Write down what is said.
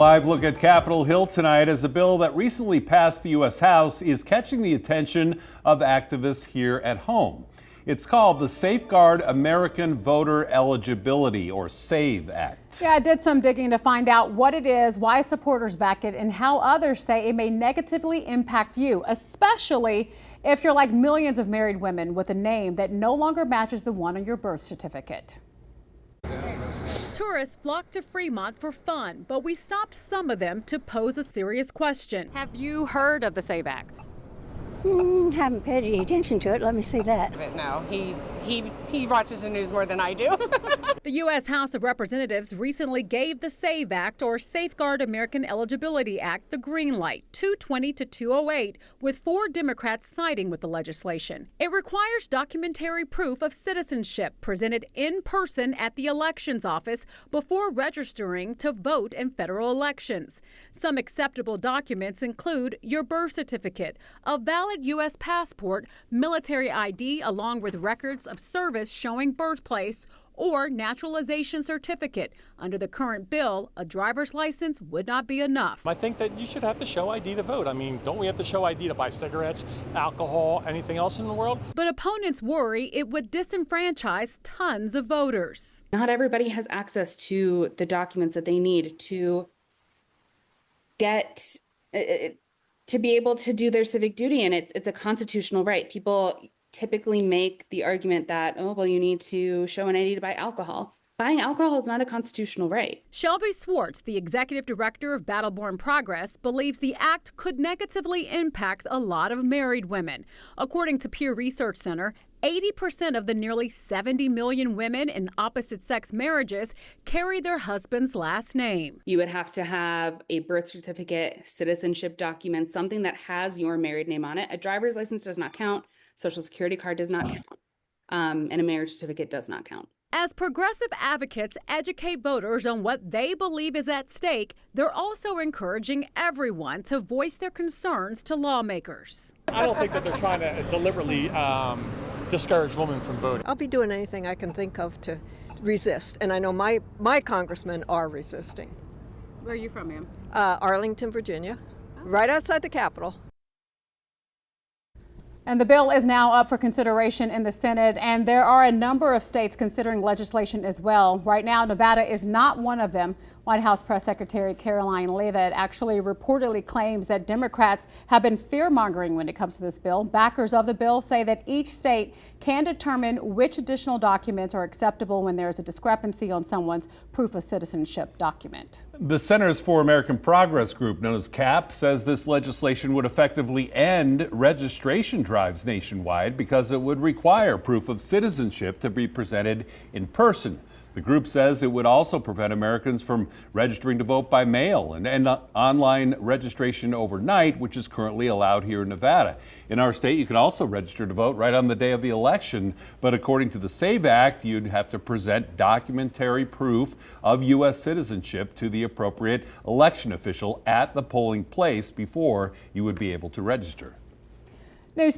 Live look at Capitol Hill tonight as a bill that recently passed the U.S. House is catching the attention of activists here at home. It's called the Safeguard American Voter Eligibility, or SAVE Act. Yeah, I did some digging to find out what it is, why supporters back it, and how others say it may negatively impact you, especially if you're like millions of married women with a name that no longer matches the one on your birth certificate. Tourists flock to Fremont for fun, but we stopped some of them to pose a serious question. Have you heard of the SAVE Act? Haven't paid any attention to it, let me say that. No, he watches the news more than I do. The U.S. House of Representatives recently gave the SAVE Act, or Safeguard American Eligibility Act, the green light, 220 to 208, with 4 Democrats siding with the legislation. It requires documentary proof of citizenship presented in person at the elections office before registering to vote in federal elections. Some acceptable documents include your birth certificate, a valid U.S. passport, military ID along with records of service showing birthplace, or naturalization certificate. Under the current bill, a driver's license would not be enough. I think that you should have to show ID to vote. I mean, don't we have to show ID to buy cigarettes, alcohol, anything else in the world? But opponents worry it would disenfranchise tons of voters. Not everybody has access to the documents that they need to get to be able to do their civic duty, and it's a constitutional right. People typically make the argument that, oh, well, you need to show an ID to buy alcohol. Buying alcohol is not a constitutional right. Shelby Swartz, the executive director of Battleborn Progress, believes the act could negatively impact a lot of married women. According to Pew Research Center, 80% of the nearly 70 million women in opposite-sex marriages carry their husband's last name. You would have to have a birth certificate, citizenship document, something that has your married name on it. A driver's license does not count. Social Security card does not count. And a marriage certificate does not count. As progressive advocates educate voters on what they believe is at stake, they're also encouraging everyone to voice their concerns to lawmakers. I don't think that they're trying to deliberately discourage women from voting. I'll be doing anything I can think of to resist, and I know my congressmen are resisting. Where are you from, ma'am? Arlington, Virginia, right outside the Capitol. And the bill is now up for consideration in the Senate, and there are a number of states considering legislation as well. Right now, Nevada is not one of them. White House Press Secretary Caroline Leavitt actually reportedly claims that Democrats have been fear-mongering when it comes to this bill. Backers of the bill say that each state can determine which additional documents are acceptable when there is a discrepancy on someone's proof of citizenship document. The Centers for American Progress group, known as CAP, says this legislation would effectively end registration drives nationwide because it would require proof of citizenship to be presented in person. The group says it would also prevent Americans from registering to vote by mail and online registration overnight, which is currently allowed here in Nevada. In our state, you can also register to vote right on the day of the election, but according to the SAVE Act, you'd have to present documentary proof of U.S. citizenship to the appropriate election official at the polling place before you would be able to register. News